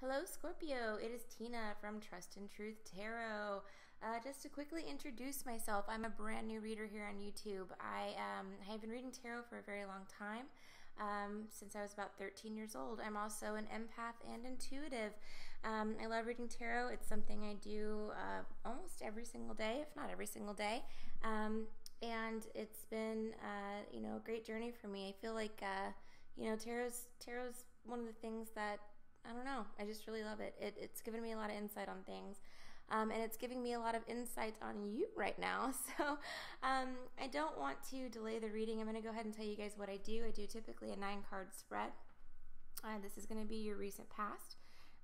Hello, Scorpio. It is Tina from Trust and Truth Tarot. Just to quickly introduce myself, I'm a brand new reader here on YouTube. I have been reading tarot for a very long time, since I was about 13 years old. I'm also an empath and intuitive. I love reading tarot. It's something I do almost every single day, if not every single day. And it's been, a great journey for me. I feel like, tarot's one of the things that I don't know. I just really love it. It's given me a lot of insight on things. And it's giving me a lot of insight on you right now. So I don't want to delay the reading. I'm going to go ahead and tell you guys what I do. I do typically a 9-card spread. This is going to be your recent past.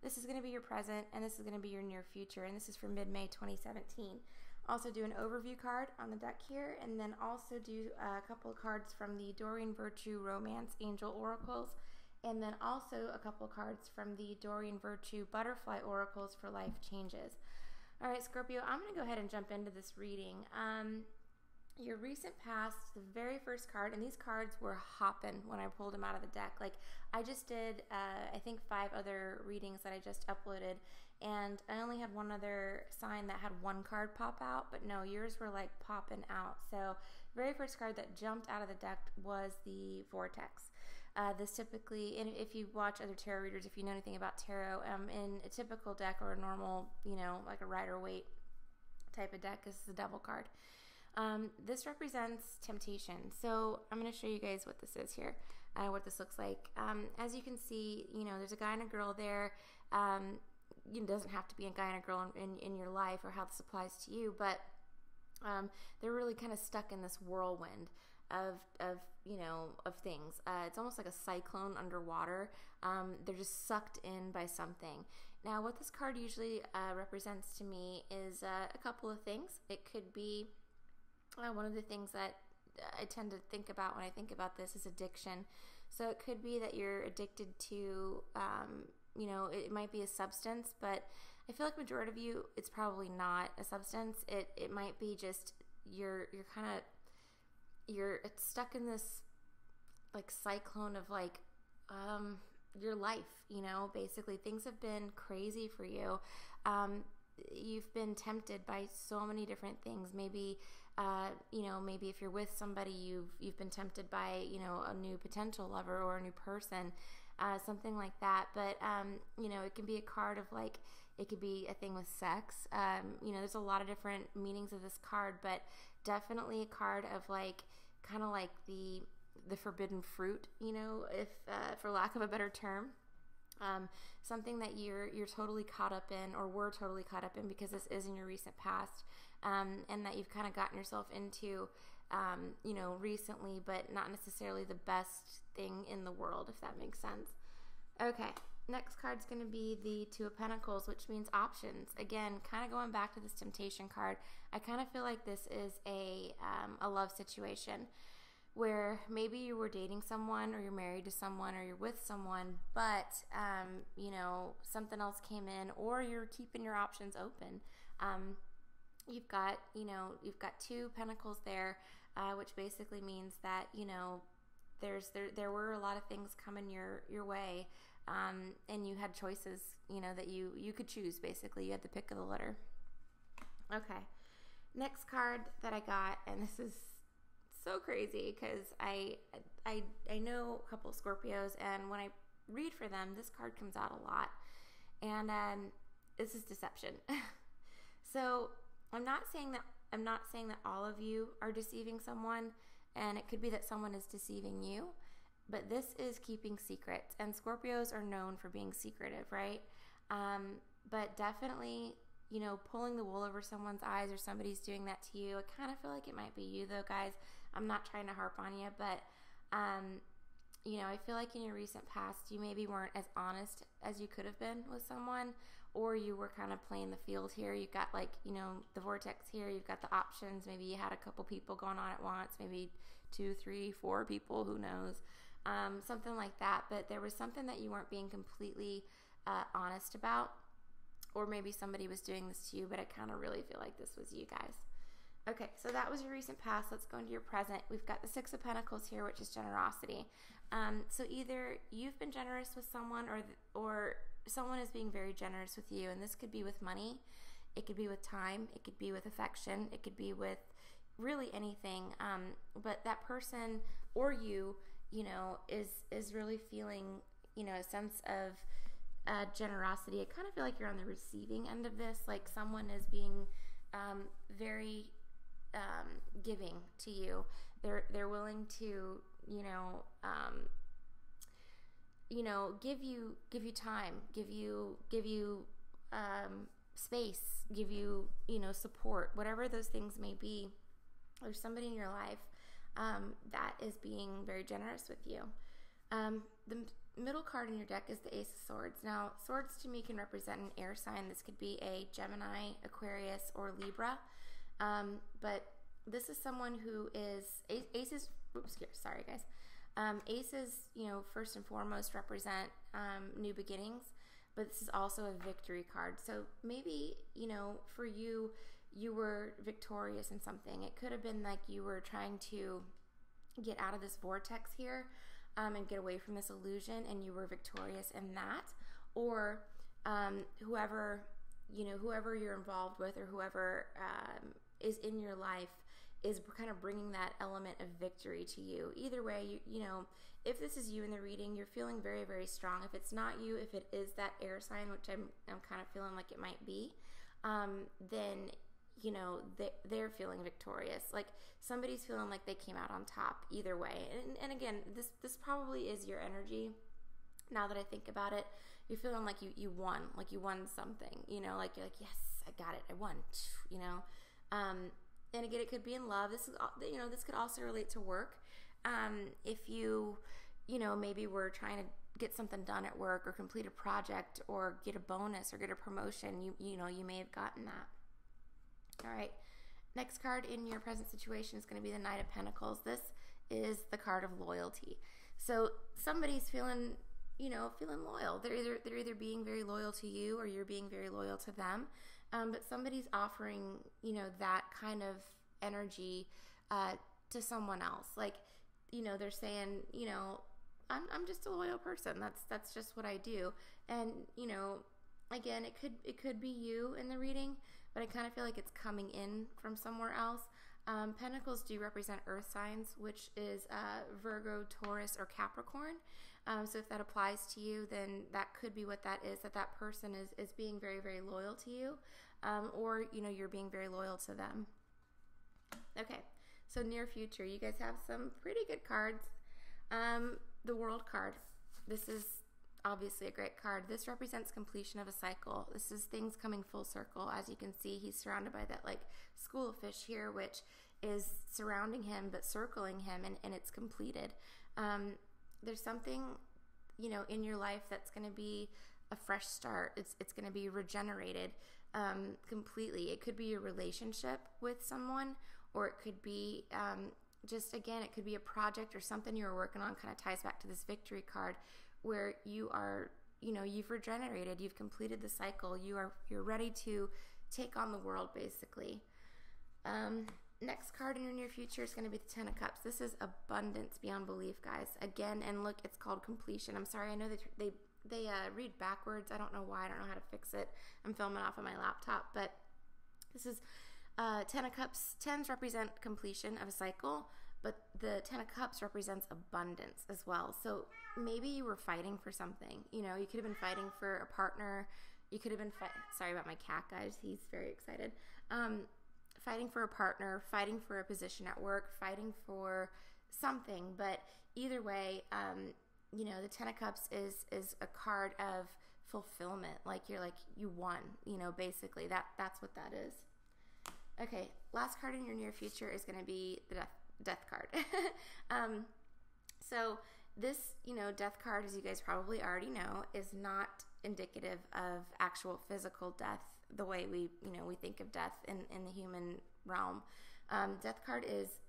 This is going to be your present. And this is going to be your near future. And this is for mid-May 2017. Also do an overview card on the deck here. And then also do a couple of cards from the Doreen Virtue Romance Angel Oracles. And then also a couple cards from the Doreen Virtue Butterfly Oracles for Life Changes. All right, Scorpio, I'm going to go ahead and jump into this reading. Your recent past, the very first card, and these cards were hopping when I pulled them out of the deck. Like, I just did, I think 5 other readings that I just uploaded, and I only had one other sign that had 1 card pop out, but no, yours were like popping out. So, very first card that jumped out of the deck was the Vortex. This typically, and if you watch other tarot readers, if you know anything about tarot, in a typical deck or a normal, like a Rider-Waite type of deck, this is the Devil card. This represents temptation. So I'm going to show you guys what this is here, what this looks like. As you can see, there's a guy and a girl there. It doesn't have to be a guy and a girl in your life or how this applies to you, but they're really kind of stuck in this whirlwind of things. It's almost like a cyclone underwater. They're just sucked in by something. Now, what this card usually represents to me is a couple of things. It could be one of the things that I tend to think about when I think about this is addiction. So it could be that you're addicted to, it might be a substance, but I feel like majority of you, it's probably not a substance. It might be just you're stuck in this like cyclone of like your life. Basically things have been crazy for you. You've been tempted by so many different things. Maybe, maybe if you're with somebody, you've been tempted by, a new potential lover or a new person, something like that. But, it can be a card of like, it could be a thing with sex. There's a lot of different meanings of this card, but definitely a card of like, kind of like the forbidden fruit, if, for lack of a better term. Something that you're totally caught up in, or were totally caught up in, because this is in your recent past, and that you've kind of gotten yourself into, recently, but not necessarily the best thing in the world, if that makes sense. Okay, next card's going to be the 2 of Pentacles, which means options. Again, kind of going back to this temptation card, I kind of feel like this is a love situation, where maybe you were dating someone, or you're married to someone, or you're with someone, but, something else came in, or you're keeping your options open. You've got 2 pentacles there, which basically means that, there were a lot of things coming your way, and you had choices, that you could choose, basically. You had the pick of the litter. Okay. Next card that I got, and this is so crazy because I know a couple of Scorpios, and when I read for them, this card comes out a lot, and this is deception. So I'm not saying that all of you are deceiving someone, and it could be that someone is deceiving you, but this is keeping secrets, and Scorpios are known for being secretive, right? But definitely, pulling the wool over someone's eyes, or somebody's doing that to you. I kind of feel like it might be you, though, guys. I'm not trying to harp on you, but, I feel like in your recent past, you maybe weren't as honest as you could have been with someone, or you were kind of playing the field here. You've got, like, the Vortex here. You've got the options. Maybe you had a couple people going on at once, maybe 2, 3, 4 people, who knows, something like that. But there was something that you weren't being completely honest about. Or maybe somebody was doing this to you, but I kind of really feel like this was you guys. Okay, so that was your recent past. Let's go into your present. We've got the 6 of Pentacles here, which is generosity. So either you've been generous with someone, or someone is being very generous with you, and this could be with money, it could be with time, it could be with affection, it could be with really anything. But that person or you, is really feeling, a sense of generosity. I kind of feel like you're on the receiving end of this, like someone is being very giving to you. They're willing to, give you time, give you space, give you, support, whatever those things may be. There's somebody in your life that is being very generous with you. The middle card in your deck is the Ace of Swords. Now, swords to me can represent an air sign. This could be a Gemini, Aquarius, or Libra. But this is someone who is, aces, sorry guys. Aces, first and foremost represent new beginnings, but this is also a victory card. So maybe, for you, you were victorious in something. It could have been like you were trying to get out of this vortex here and get away from this illusion, and you were victorious in that. Or whoever you're involved with, or whoever is in your life is kind of bringing that element of victory to you. Either way, if this is you in the reading, you're feeling very, very strong. If it's not you, if it is that air sign, which I'm kind of feeling like it might be, then they're feeling victorious. Like somebody's feeling like they came out on top either way. And again, this probably is your energy. Now that I think about it, you're feeling like you won, like you won something, like you're like, yes, I got it, I won, and again, it could be in love. This is, this could also relate to work. If you, maybe we're trying to get something done at work, or complete a project, or get a bonus, or get a promotion, you may have gotten that. All right. Next card in your present situation is going to be the Knight of Pentacles. This is the card of loyalty. So somebody's feeling loyal. They're either being very loyal to you, or you're being very loyal to them. But somebody's offering, that kind of energy to someone else. Like, they're saying, I'm just a loyal person. That's just what I do. And, again, it could be you in the reading, but I kind of feel like it's coming in from somewhere else. Pentacles do represent earth signs, which is Virgo, Taurus, or Capricorn. So if that applies to you, then that could be what that is, that person is being very, very loyal to you, or, you're being very loyal to them. Okay, so near future, you guys have some pretty good cards. The World card. This is obviously a great card. This represents completion of a cycle. This is things coming full circle. As you can see, he's surrounded by that like school of fish here, which is surrounding him but circling him, and it's completed. There's something, in your life that's going to be a fresh start. It's going to be regenerated completely. It could be a relationship with someone, or it could be it could be a project or something you were working on. Kind of ties back to this victory card, where you are, you've regenerated, you've completed the cycle, you're ready to take on the world, basically. Next card in your near future is going to be the Ten of Cups. This is abundance beyond belief, guys. Again, and look, it's called completion. I'm sorry, I know that they read backwards. I don't know why. I don't know how to fix it. I'm filming off of my laptop, but this is Ten of Cups. Tens represent completion of a cycle, but the Ten of Cups represents abundance as well. So maybe you were fighting for something. You could have been fighting for a partner. You could have been sorry about my cat, guys. He's very excited. Fighting for a partner, fighting for a position at work, fighting for something. But either way, the Ten of Cups is a card of fulfillment. Like you won, basically that's what that is. Okay, last card in your near future is going to be the death card. So this, death card, as you guys probably already know, is not indicative of actual physical death the way we think of death in the human realm. Death card is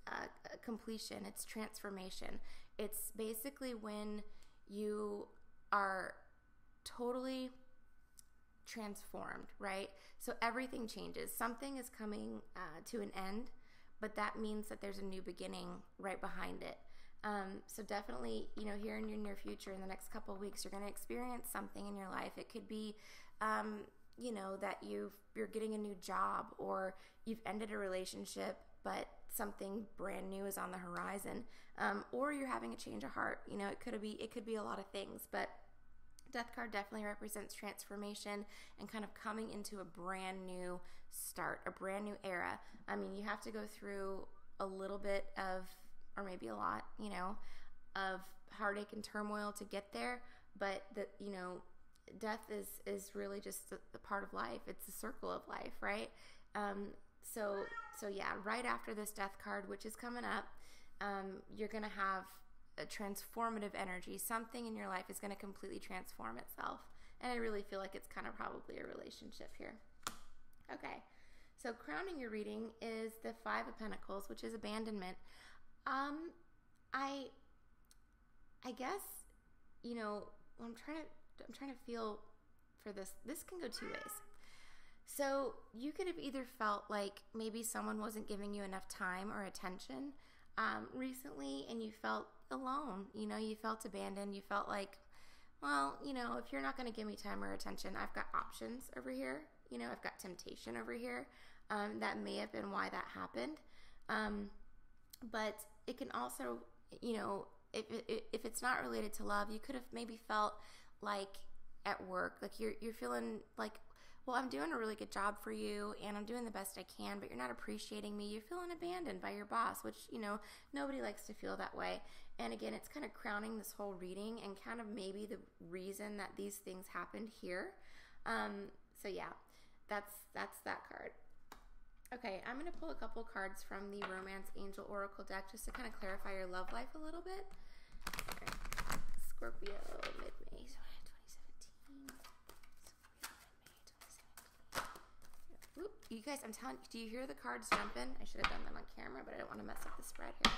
completion. It's transformation. It's basically when you are totally transformed, right? So everything changes. Something is coming to an end, but that means that there's a new beginning right behind it. So definitely, here in your near future, in the next couple of weeks, you're going to experience something in your life. It could be, that you're getting a new job, or you've ended a relationship, but something brand new is on the horizon, or you're having a change of heart. It could be a lot of things, but Death card definitely represents transformation and kind of coming into a brand new start, a brand new era. I mean, you have to go through a little bit of, or maybe a lot, of heartache and turmoil to get there, but death is really just a part of life. It's a circle of life, right? So yeah, right after this death card, which is coming up, you're going to have a transformative energy. Something in your life is going to completely transform itself. And I really feel like it's kind of probably a relationship here. Okay, so crowning your reading is the Five of Pentacles, which is abandonment. I guess, I'm trying to feel for this. This can go two ways. So you could have either felt like maybe someone wasn't giving you enough time or attention recently, and you felt alone. You felt abandoned. You felt like, well, if you're not going to give me time or attention, I've got options over here. I've got temptation over here. That may have been why that happened. But it can also, if it's not related to love, you could have maybe felt like at work, like you're feeling like, well, I'm doing a really good job for you and I'm doing the best I can, but you're not appreciating me. You're feeling abandoned by your boss, which, nobody likes to feel that way. And again, it's kind of crowning this whole reading and kind of maybe the reason that these things happened here. So yeah, that's that card. Okay, I'm going to pull a couple cards from the Romance Angel Oracle deck just to kind of clarify your love life a little bit. Okay. Scorpio, mid-May 2017. Oop, you guys, I'm telling you, do you hear the cards jumping? I should have done them on camera, but I don't want to mess up the spread here.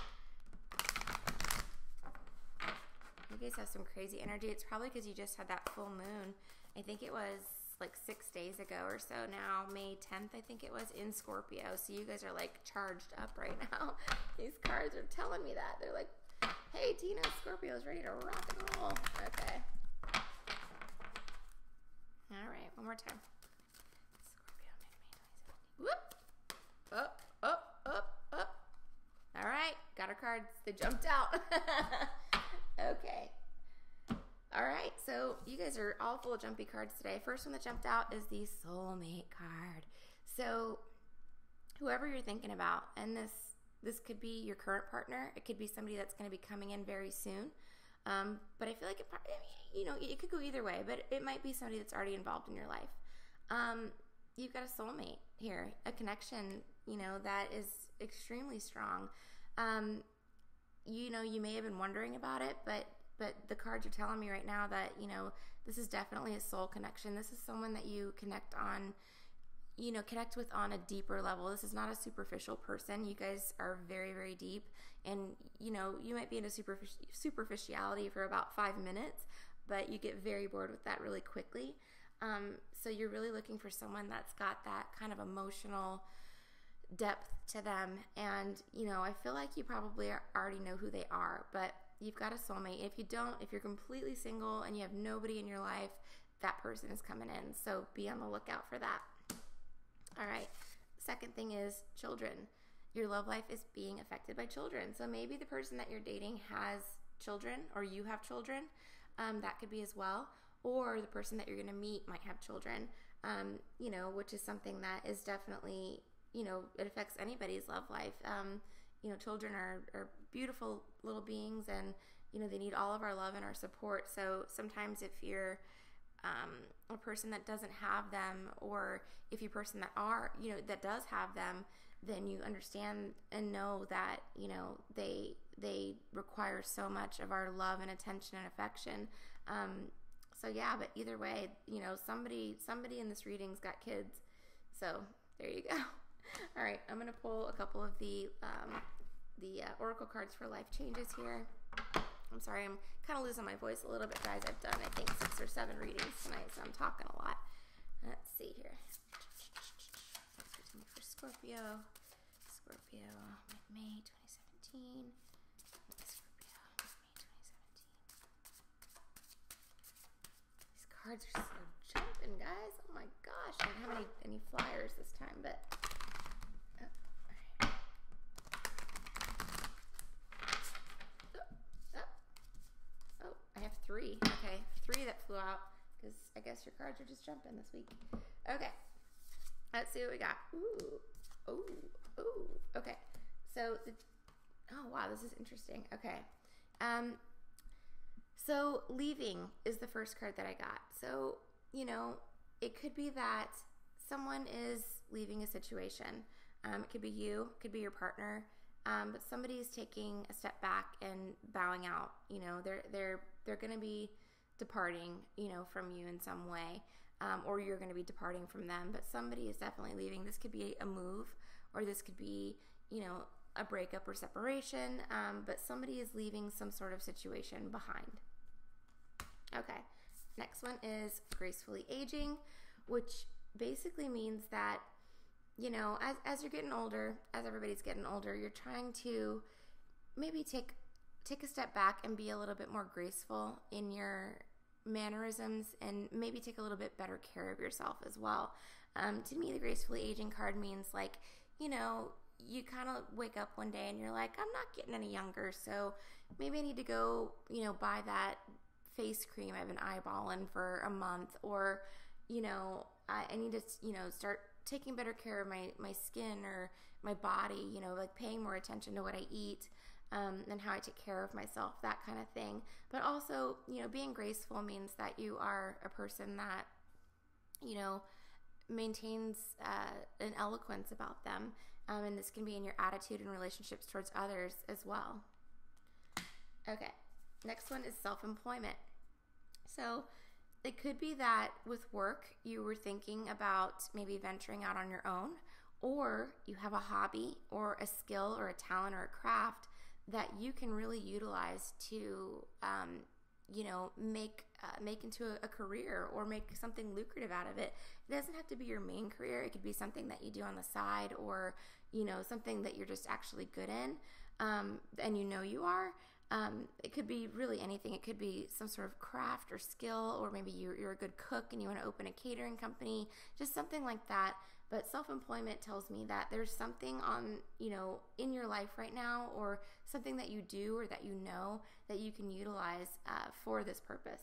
You guys have some crazy energy. It's probably because you just had that full moon. I think it was like 6 days ago or so now, May 10th, I think it was, in Scorpio. So you guys are like charged up right now. These cards are telling me that. They're like, hey, Tina, Scorpio is ready to rock and roll. Okay. All right, one more time. Scorpio, mid-May 2017. Whoop. Up. All right, got our cards. They jumped out. Okay. All right, so you guys are all full of jumpy cards today. First one that jumped out is the soulmate card. So whoever you're thinking about, and this could be your current partner. It could be somebody that's going to be coming in very soon. But I feel like it could go either way, but it might be somebody that's already involved in your life. You've got a soulmate here, a connection, that is extremely strong. You may have been wondering about it, but the cards are telling me right now that, this is definitely a soul connection. This is someone that you connect with on a deeper level. This is not a superficial person. You guys are very, very deep, and, you might be into superficiality for about 5 minutes, but you get very bored with that really quickly. So you're really looking for someone that's got that kind of emotional depth to them. And, I feel like you probably already know who they are, but you've got a soulmate. If you don't, if you're completely single and you have nobody in your life, that person is coming in. So be on the lookout for that. All right. Second thing is children. Your love life is being affected by children. So maybe the person that you're dating has children, or you have children. That could be as well. Or the person that you're going to meet might have children, which is something that is definitely, it affects anybody's love life. Children are beautiful little beings, and, they need all of our love and our support. So sometimes if you're a person that doesn't have them, or if you're a person that does have them, then you understand and know that, they require so much of our love and attention and affection. So yeah, but either way, somebody in this reading's got kids. So there you go. All right, I'm going to pull a couple of the oracle cards for life changes here. I'm sorry, I'm kind of losing my voice a little bit, guys. I've done, I think, 6 or 7 readings tonight, so I'm talking a lot. Let's see here. For Scorpio, mid-May 2017. Scorpio. cards are so jumping, guys. Oh my gosh. I don't have any flyers this time, but oh, I have 3. Okay, 3 that flew out because I guess your cards are just jumping this week. Okay, let's see what we got. Ooh, ooh, ooh. Okay, so oh wow, this is interesting. Okay, so leaving is the first card that I got. So, you know, it could be that someone is leaving a situation. It could be you, it could be your partner, but somebody is taking a step back and bowing out. You know, they're going to be departing, you know, from you in some way, or you're going to be departing from them. But somebody is definitely leaving. This could be a move, or this could be, you know, a breakup or separation. But somebody is leaving some sort of situation behind. Okay, next one is gracefully aging, which basically means that, you know, as you're getting older, as everybody's getting older, you're trying to maybe take a step back and be a little bit more graceful in your mannerisms and maybe take a little bit better care of yourself as well. To me, the gracefully aging card means, like, you know, you kind of wake up one day and you're like, I'm not getting any younger, so maybe I need to go, you know, buy that face cream I've been eyeballing for a month, or, you know, I need to, you know, start taking better care of my skin or my body, you know, like paying more attention to what I eat, and how I take care of myself, that kind of thing. But also, you know, being graceful means that you are a person that, you know, maintains an eloquence about them, and this can be in your attitude and relationships towards others as well. Okay, next one is self-employment. So it could be that with work, you were thinking about maybe venturing out on your own, or you have a hobby or a skill or a talent or a craft that you can really utilize to, you know, make into a career or make something lucrative out of it. It doesn't have to be your main career. It could be something that you do on the side, or, you know, something that you're just actually good in, and you know you are. It could be really anything. It could be some sort of craft or skill, or maybe you're a good cook and you want to open a catering company, just something like that. But self-employment tells me that there's something on, you know, in your life right now, or something that you do or that you know that you can utilize for this purpose.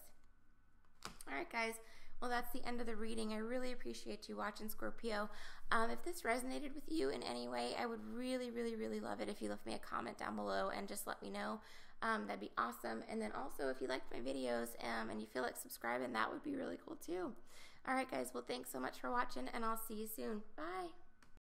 All right, guys. Well, that's the end of the reading. I really appreciate you watching, Scorpio. If this resonated with you in any way, I would really, really, really love it if you left me a comment down below and just let me know. That'd be awesome. And then also, if you liked my videos and you feel like subscribing, that would be really cool too. All right, guys. Well, thanks so much for watching, and I'll see you soon. Bye.